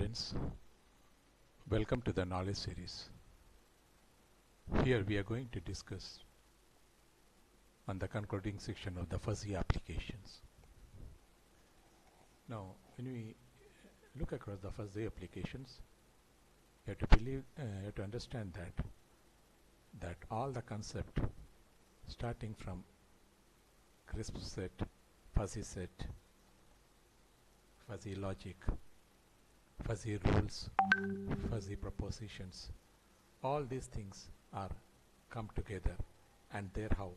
students, welcome to the knowledge series. Here we are going to discuss on the concluding section of the fuzzy applications. Now when we look across the fuzzy applications, you have to understand that all the concept starting from crisp set, fuzzy logic, fuzzy rules, fuzzy propositions, all these things are come together, and there how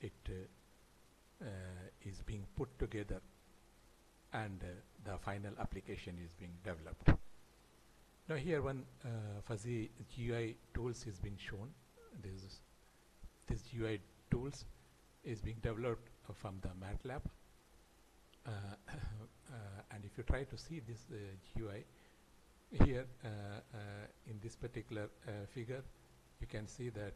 it is being put together, and the final application is being developed. Now here one fuzzy GUI tools is being shown. This GUI tools is being developed from the MATLAB. And if you try to see this GUI here in this particular figure, you can see that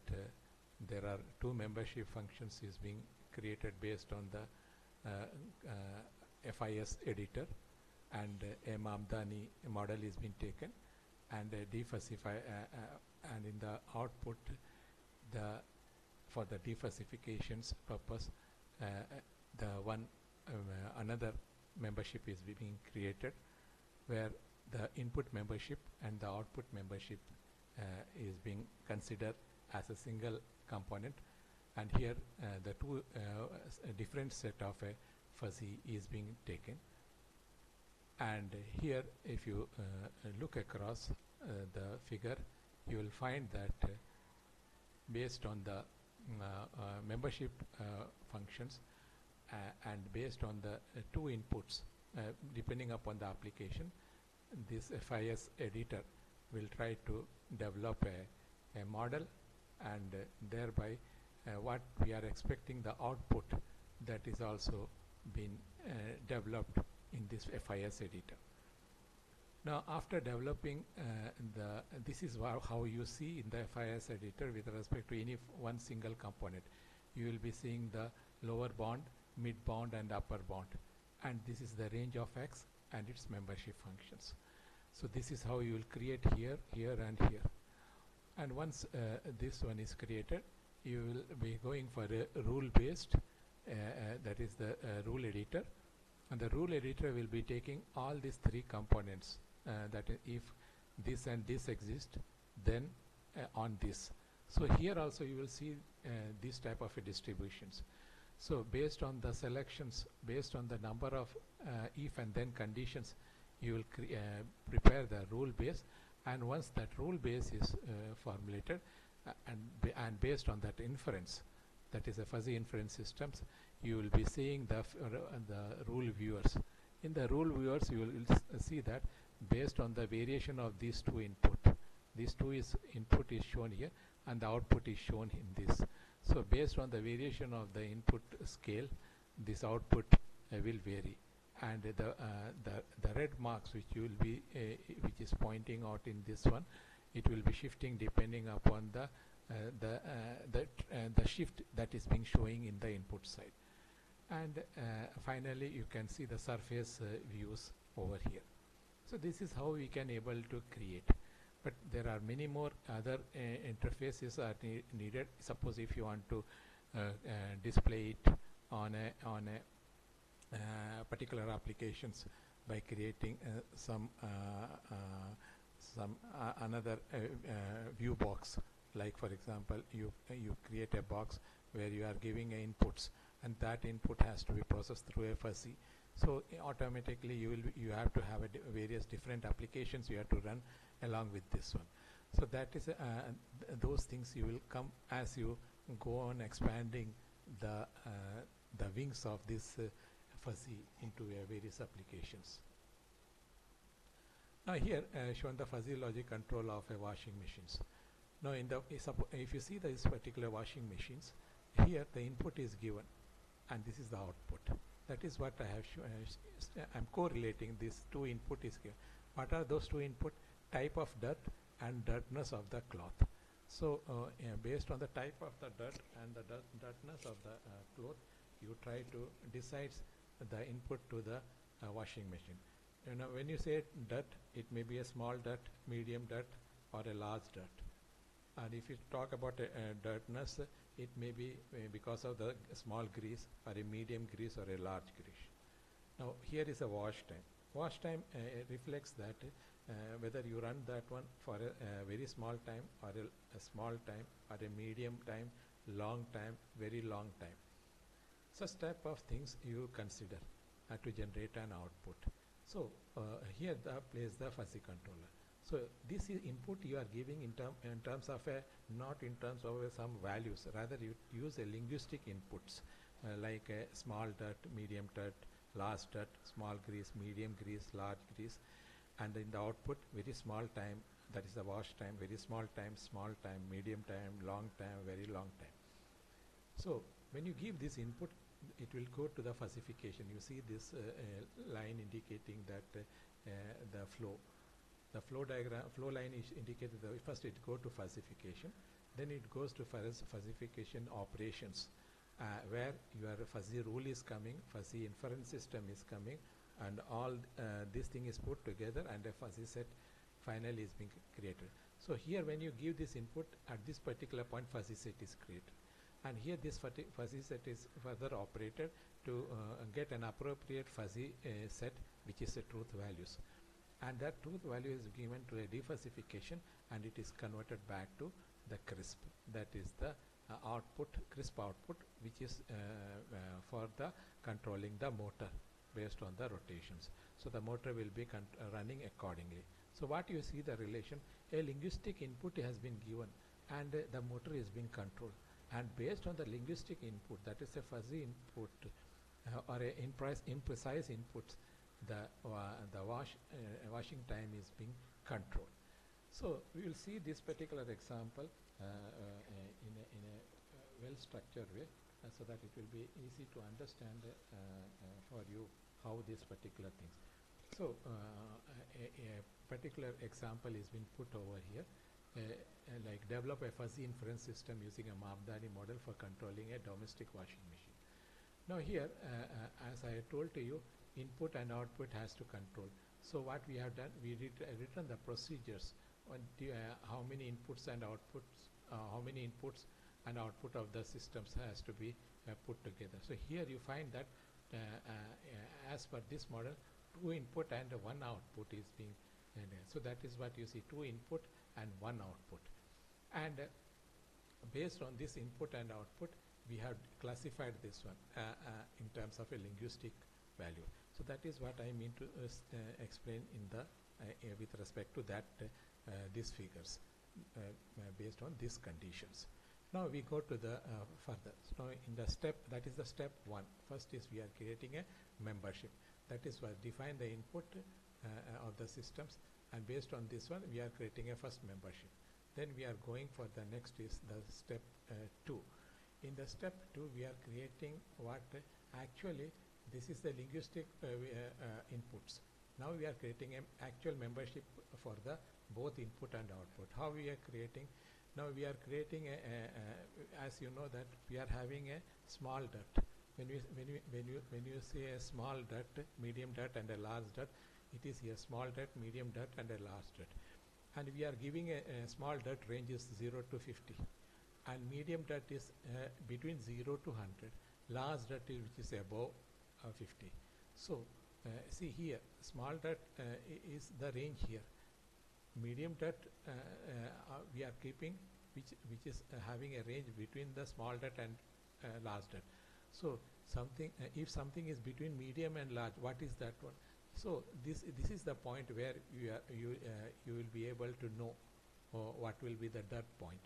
there are two membership functions is being created based on the FIS editor, and a Mamdani model is being taken and defuzzify and in the output for the defussifications purpose another membership is being created, where the input membership and the output membership is being considered as a single component, and here the two different set of a fuzzy is being taken. And here if you look across the figure, you will find that based on the membership functions and based on the two inputs depending upon the application, this FIS editor will try to develop a model, and thereby what we are expecting the output that is also been developed in this FIS editor. Now after developing this is how you see in the FIS editor with respect to any one single component. You will be seeing the lower bound, mid bound and upper bound, and this is the range of X and its membership functions. So this is how you will create here, here and here. And once this one is created, you will be going for a rule based that is the rule editor, and the rule editor will be taking all these three components that if this and this exist, then on this. So here also you will see this type of distributions. So based on the selections, based on the number of if and then conditions, you will prepare the rule base, and once that rule base is formulated and based on that inference, that is a fuzzy inference systems, you will be seeing the rule viewers. In the rule viewers you will see that based on the variation of these two input, input is shown here and the output is shown in this. So based on the variation of the input scale, this output will vary, and the red marks which you will be which is pointing out in this one, it will be shifting depending upon the shift that is being showing in the input side. And finally you can see the surface views over here. So this is how we can able to create, but there are many more other interfaces are needed. Suppose if you want to display it on a particular applications by creating some another view box, like for example you create a box where you are giving inputs, and that input has to be processed through a fuzzy. So automatically you have to have various different applications you have to run along with this one. So that is those things you will come as you go on expanding the wings of this fuzzy into various applications. Now here shown the fuzzy logic control of a washing machines. Now in the if you see this particular washing machines, here the input is given and this is the output. That is what I have shown. I'm correlating these two input is given. What are those two input? Type of dirt and dirtiness of the cloth. So based on the type of the dirt and the dirtiness of the cloth, you try to decide the input to the washing machine. when you say dirt, it may be a small dirt, medium dirt, or a large dirt. And if you talk about dirtness, it may be because of the small grease, or a medium grease, or a large grease. Now here is a wash time. Wash time reflects that whether you run that one for a very small time, or a small time, or a medium time, long time, very long time. Such type of things you consider to generate an output. So here plays the fuzzy controller. So this is input you are giving in terms of not in terms of some values. Rather you use a linguistic inputs like a small dirt, medium dirt, large dirt, small grease, medium grease, large grease, and in the output very small time, that is the wash time, very small time, medium time, long time, very long time. So when you give this input, it will go to the fuzzification. You see this line indicating that the flow diagram, flow line is indicated. First it go to fuzzification, then it goes to fuzzification operations, where your fuzzy rule is coming, fuzzy inference system is coming, and all this thing is put together, and a fuzzy set finally is being created. So here when you give this input, at this particular point fuzzy set is created. And here this fuzzy set is further operated to get an appropriate fuzzy set, which is the truth values. And that truth value is given to a defuzzification, and it is converted back to the crisp. That is the output, crisp output, which is for the controlling the motor based on the rotations. So the motor will be running accordingly. So what you see the relation, a linguistic input has been given, and the motor is being controlled. And based on the linguistic input, that is a fuzzy input or a imprecise inputs, the washing time is being controlled. So we will see this particular example in a well-structured way, so that it will be easy to understand for you how this particular things. So a particular example is being put over here. Like develop a fuzzy inference system using a Mapdani model for controlling a domestic washing machine. Now here, as I told to you, input and output has to control. So what we have done, we written the procedures on how many inputs and outputs, output of the systems has to be put together. So here you find that as per this model, 2 input and 1 output is being so that is what you see, 2 input and 1 output. And based on this input and output, we have classified this one in terms of a linguistic value. So that is what I mean to explain in the with respect to that these figures based on these conditions. Now we go to the further. So now in the step, that is the step 1. First is we are creating a membership. That is what define the input of the systems, and based on this one we are creating a first membership. Then we are going for the next is the step 2. In the step 2 we are creating what actually this is the linguistic inputs. Now we are creating an actual membership for the both input and output. How we are creating? Now we are creating as you know that we are having a small dirt. When you say a small dirt, medium dirt, and a large dirt, it is a small dirt, medium dirt, and a large dirt. And we are giving a small dirt range is 0 to 50, and medium dirt is between 0 to 100. Large dirt is which is above 50. So see here, small dirt is the range here. Medium dirt we are keeping which is having a range between the small dirt and large dirt. So something if something is between medium and large, what is that one? So this is the point where you will be able to know what will be the dirt point.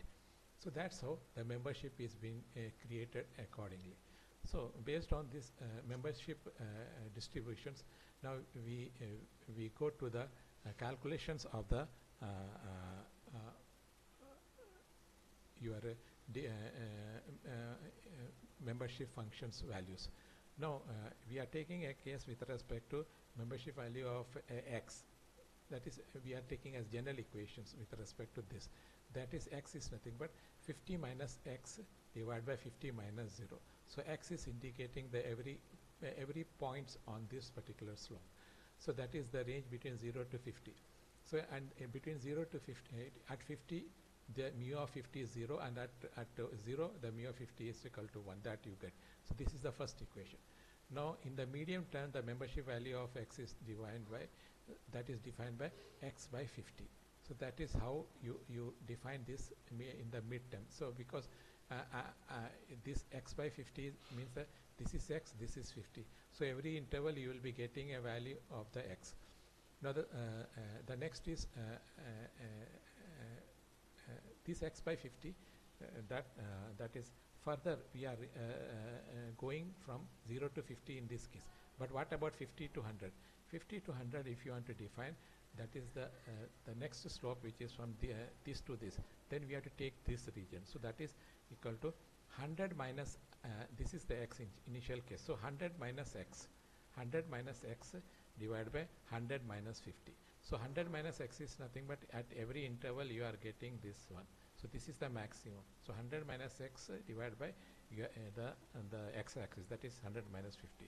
So that's how the membership is being created accordingly. So based on this membership distributions, now we go to the calculations of the your membership functions values. Now we are taking a case with respect to membership value of x. That is we are taking as general equations with respect to this. That is x is nothing but 50 minus x divided by 50 minus 0. So x is indicating the every points on this particular slope. So that is the range between 0 to 50. So and between 0 to 50, at 50 the mu of 50 is 0, and at 0 the mu of 50 is equal to 1, that you get. So this is the first equation. Now in the medium term, the membership value of x is defined by x by 50. So that is how you define this in the midterm. So because this x by 50 means that this is x, this is 50. So every interval you will be getting a value of the x. Now the next is this x by 50, that is further we are going from 0 to 50 in this case. But what about 50 to 100? 50 to 100, if you want to define, that is the next slope, which is from this to this. Then we have to take this region. So that is equal to 100 minus, this is the x initial case. So 100 minus x. 100 minus x divided by 100 minus 50. So 100 minus x is nothing but at every interval you are getting this one. So this is the maximum. So 100 minus x divided by the x-axis, that is 100 minus 50.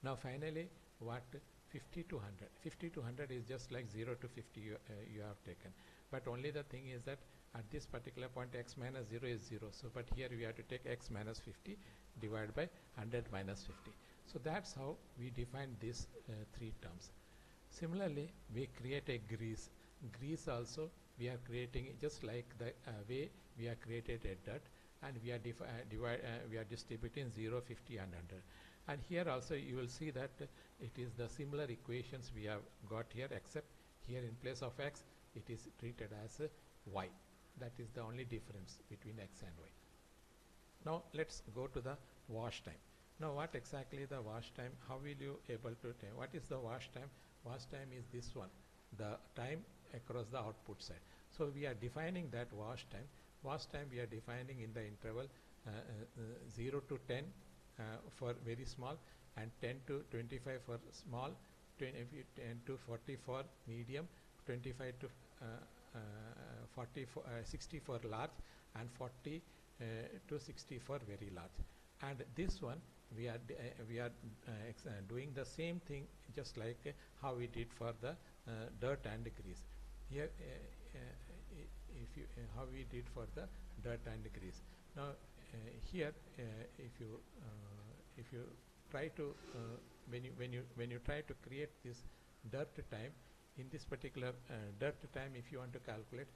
Now finally, what 50 to 100? 50 to 100 is just like 0 to 50 you have taken. But only the thing is that at this particular point x minus 0 is 0. So but here we have to take x minus 50 divided by 100 minus 50. So that's how we define these three terms. Similarly, we create a grease. Grease also we are creating just like the way we have created a dirt, and we are we are distributing 0, 50 and 100. And here also you will see that it is the similar equations we have got here, except here in place of x it is treated as y. That is the only difference between x and y. Now let's go to the wash time. Now what exactly the wash time? How will you able to tell? What is the wash time? Wash time is this one, the time across the output side. So we are defining that wash time. Wash time we are defining in the interval 0 to 10 for very small, and 10 to 25 for small, 10 to 40 for medium, 25 to 60 for large, and 40 to 60 for very large. And this one we are doing the same thing, just like how we did for the dirt and grease. Here if you how we did for the dirt and grease. Now here if you try to when you try to create this dirt time, in this particular dirt time, if you want to calculate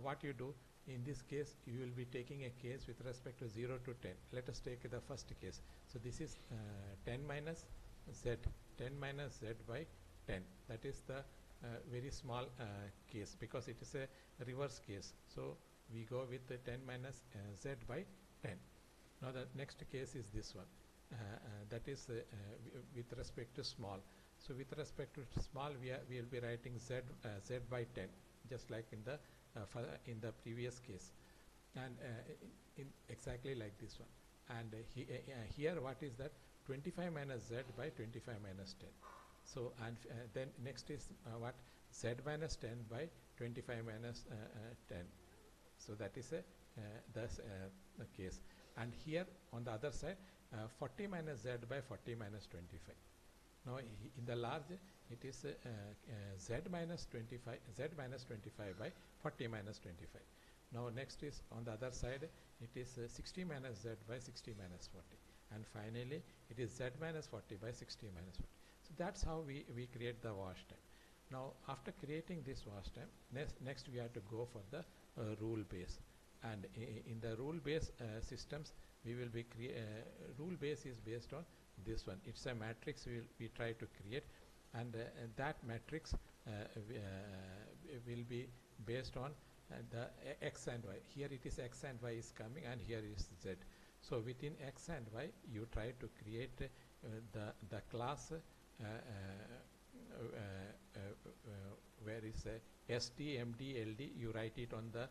what you do, in this case you will be taking a case with respect to 0 to 10. Let us take the first case. So this is 10 minus z, 10 minus z by 10. That is the very small case, because it is a reverse case. So we go with the 10 minus z by 10. Now the next case is this one, that is with respect to small. So with respect to small, we will be writing z by 10, just like in the previous case, and in exactly like this one. And here what is that? 25 minus z by 25 minus 10. So and then next is what? Z minus 10 by 25 minus 10. So that is the case. And here on the other side, 40 minus z by 40 minus 25. Now in the large it is z minus 25 by 40 minus 25. Now next is on the other side, it is 60 minus z by 60 minus 40, and finally it is z minus 40 by 60 minus 40. So that's how we create the wash time. Now after creating this wash time, next we have to go for the rule base. And in the rule base systems, we will be rule base is based on this one. It's a matrix we try to create, and that matrix will be based on the x and y. Here it is x and y is coming, and here is z. So within x and y, you try to create the class where is SD, MD, LD. You write it on the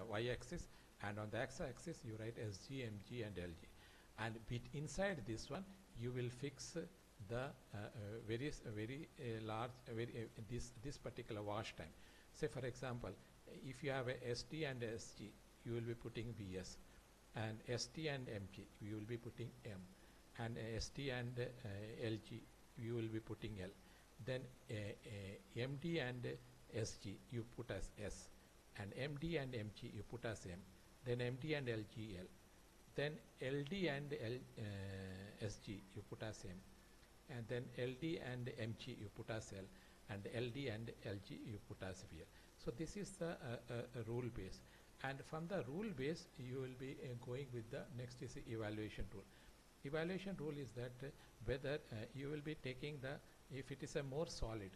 y-axis, and on the x-axis you write SG, MG, and LG. And inside this one, you will fix the very large this particular wash time. Say for example, if you have a SD and a SG, you will be putting BS, and ST and MG you will be putting M, and ST and LG you will be putting L. Then MD and SG you put as S, and MD and MG you put as M. Then MD and LG L. Then LD and SG you put as M, and then LD and MG you put as L, and LD and LG you put as VL. So this is the rule base, and from the rule base you will be going with the next is the evaluation rule. Evaluation rule is that whether you will be taking the, if it is a more solid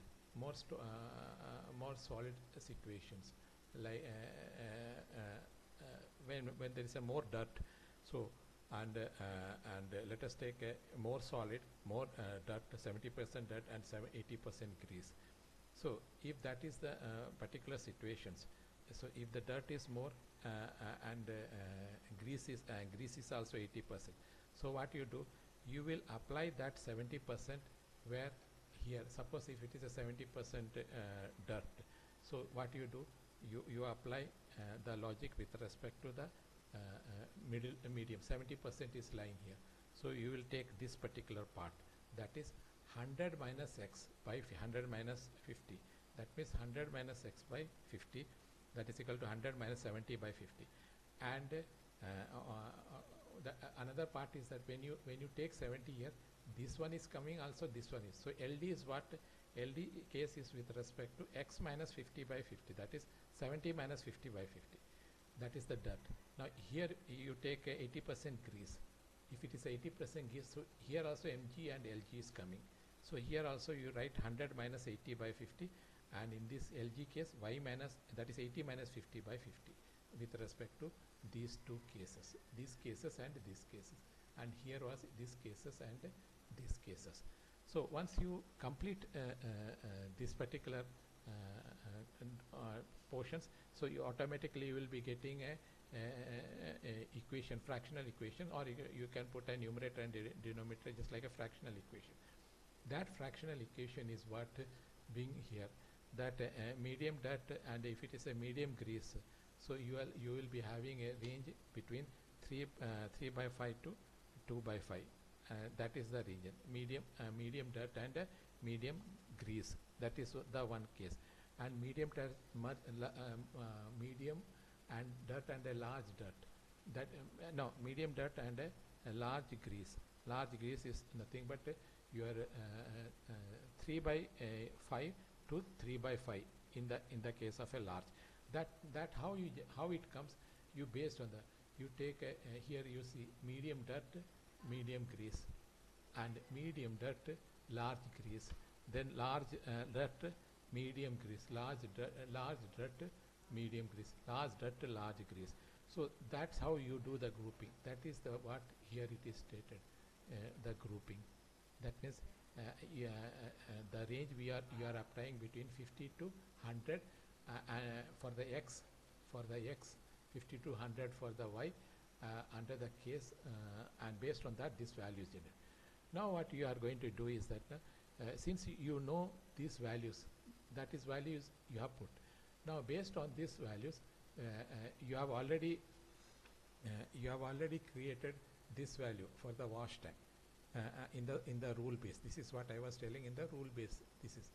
situations, like when there is a more dirt, so and let us take a more solid, more dirt, 70% dirt and 80% grease. So if that is the particular situations, so if the dirt is more and grease is also 80%, so what you do, you will apply that 70% where here, suppose if it is a 70% dirt, so what you do, you apply the logic with respect to the medium. 70% is lying here, so you will take this particular part, that is 100 minus x by 100 minus 50, that means 100 minus x by 50, that is equal to 100 minus 70 by 50. And another part is that when you take 70 here, this one is coming, also this one is, so LD is what, LD case is with respect to x minus 50 by 50, that is 70 minus 50 by 50, that is the dirt. Now here you take 80% grease. If it is 80% grease, so here also MG and LG is coming, so here also you write 100 minus 80 by 50, and in this LG case y minus, that is 80 minus 50 by 50 with respect to these two cases, these cases and these cases, and here was these cases and these cases. So once you complete this particular portions, so you automatically will be getting a equation, fractional equation, or you can put a numerator and denominator just like a fractional equation. That fractional equation is what being here, that medium dirt, and if it is a medium grease, so you will be having a range between 3 by 5 to 2 by 5. That is the region, medium dirt and medium grease. That is the one case. And medium dirt, medium and dirt and a large dirt. That no, medium dirt and a large grease. Large grease is nothing but your 3 by 5 to 3 by 5 in the case of a large. That how it comes. You based on the, you take here you see medium dirt, medium grease, and medium dirt, large grease, then large dirt, medium grease, large dirt, medium grease, large dirt, large grease. So that's how you do the grouping. That is the what here it is stated, the grouping. That means the range you are applying between 50 to 100 for the x, 50 to 100 for the y, under the case, and based on that this value is generated. Now what you are going to do is that since you know these values, that is values you have put. Now based on these values, you have already created this value for the wash time in the rule base. This is what I was telling in the rule base. This is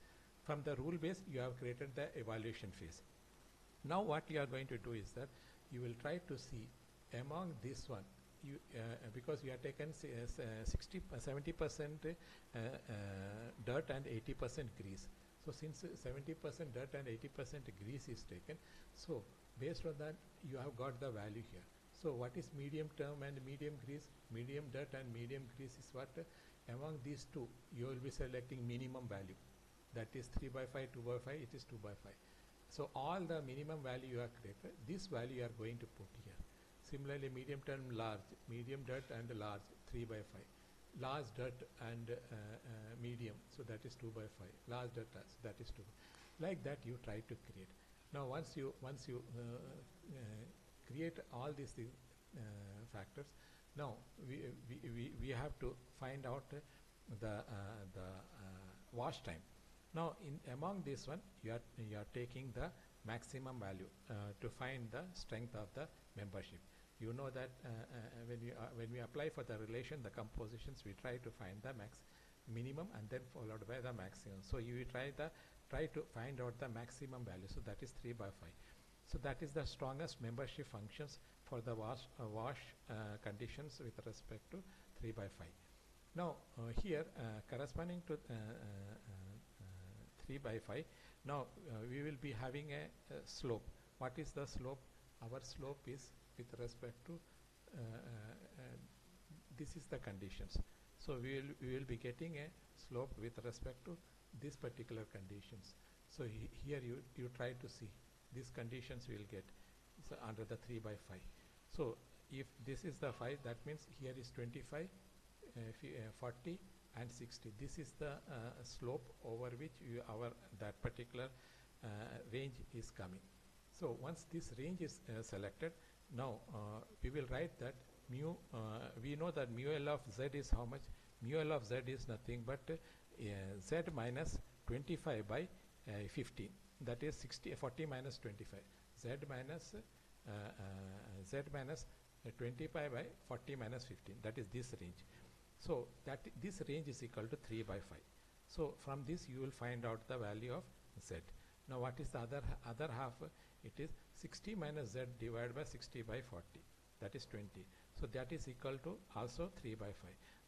from the rule base you have created the evaluation phase. Now what you are going to do is that you will try to see among this one, you because you have taken 70% dirt and 80% grease. So since 70% dirt and 80% grease is taken, so based on that you have got the value here. So what is medium term and medium grease? Medium dirt and medium grease is what? Among these two you will be selecting minimum value, that is 3 by 5, 2 by 5, it is 2 by 5. So all the minimum value you have created, this value you are going to put here. Similarly, medium term large, medium dirt and large 3 by 5, large dirt and medium, so that is 2 by 5, large dirt, that is 2. Like that you try to create. Now once you create all these factors, now we have to find out the wash time. Now among this one you are taking the maximum value to find the strength of the membership. You know that when we apply for the relation, the compositions, we try to find the minimum and then followed by the maximum. So you try to find out the maximum value. So that is 3 by 5. So that is the strongest membership functions for the wash conditions with respect to 3 by 5. Now here corresponding to 3 by 5, now we will be having a slope. What is the slope? Our slope is with respect to this is the conditions. So we will be getting a slope with respect to this particular conditions. So here you try to see these conditions we will get under the 3 by 5. So if this is the 5, that means here is 25, 40 and 60. This is the slope over which that particular range is coming. So once this range is selected, now we will write that mu, we know that mu L of z is how much? Mu L of z is nothing but z minus 25 by 15. That is 40 minus 25. Z minus 25 by 40 minus 15. That is this range. So this range is equal to 3 by 5. So from this you will find out the value of z. Now what is the other half? It is 60 minus z divided by 60 by 40. That is 20. So that is equal to also 3 by 5.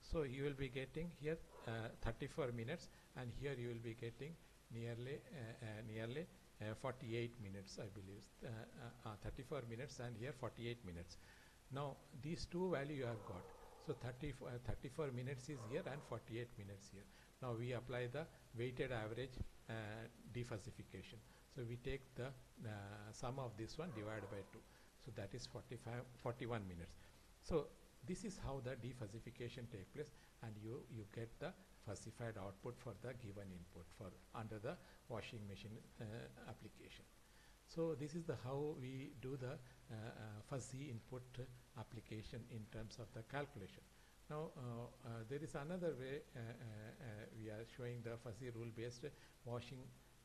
So you will be getting here 34 minutes, and here you will be getting nearly 48 minutes, I believe. 34 minutes and here 48 minutes. Now these two value you have got. So 34 minutes is here and 48 minutes here. Now we apply the weighted average defuzzification. So we take the sum of this one divided by 2. So that is 41 minutes. So this is how the defuzzification takes place, and you get the fuzzified output for the given input for under the washing machine application. So this is the how we do the fuzzy input application in terms of the calculation. Now there is another way we are showing the fuzzy rule based washing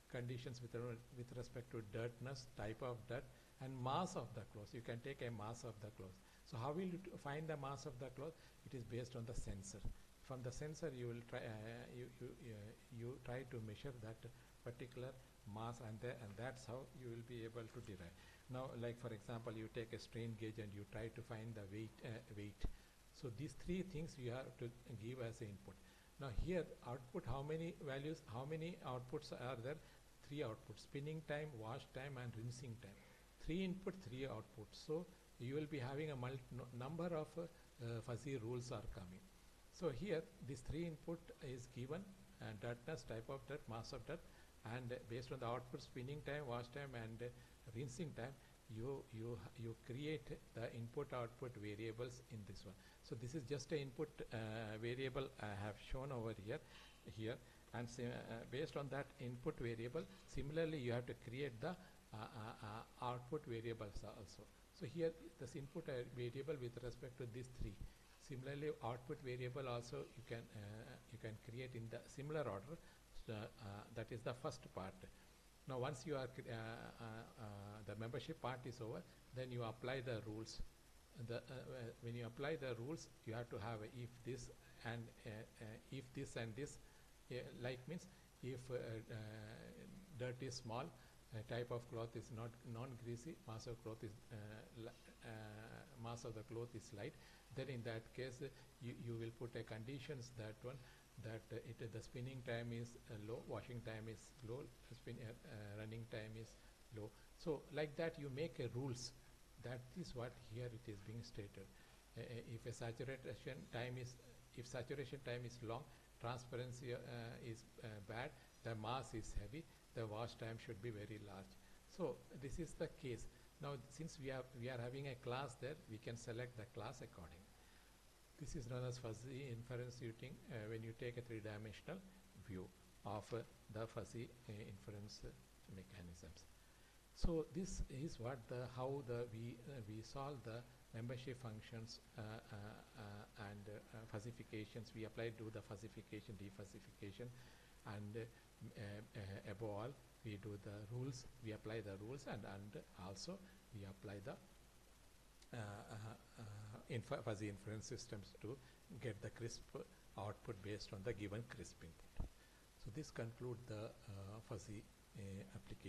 conditions with respect to dirtness, type of dirt, and mass of the clothes. You can take a mass of the clothes. So how will you find the mass of the cloth? It is based on the sensor. From the sensor you will try you try to measure that particular mass, and that's how you will be able to derive. Now, like for example, you take a strain gauge and you try to find the weight. So these three things you have to give as input. Now here output, how many values, how many outputs are there? 3 outputs: spinning time, wash time, and rinsing time. 3 input, 3 outputs. So you will be having a number of fuzzy rules are coming. So here this 3 input is given, and dirtness, type of dirt, mass of dirt, and based on the output, spinning time, wash time, and rinsing time, you create the input output variables in this one. So this is just an input variable I have shown over here, and based on that input variable, similarly you have to create the output variables also. So here this input variable with respect to these 3. Similarly, output variable also you can create in the similar order. That is the first part. Now once you are the membership part is over, then you apply the rules. When you apply the rules, you have to have a if this and this. Like means if dirt is small, type of cloth is not non-greasy, mass of cloth is mass of the cloth is light, then in that case you will put a conditions that the spinning time is low, washing time is low, running time is low. So like that you make a rules. That is what here it is being stated. If saturation time is long, transparency is bad, the mass is heavy, the wash time should be very large. So this is the case. Now since we are having a class there, we can select the class according. This is known as fuzzy inference suiting when you take a 3-dimensional view of the fuzzy inference mechanisms. So this is what how we solve the membership functions and fuzzifications. We apply to the fuzzification, defuzzification, and above all we do the rules. We apply the rules, and also we apply the fuzzy inference systems to get the crisp output based on the given crisp input. So this concludes the fuzzy application.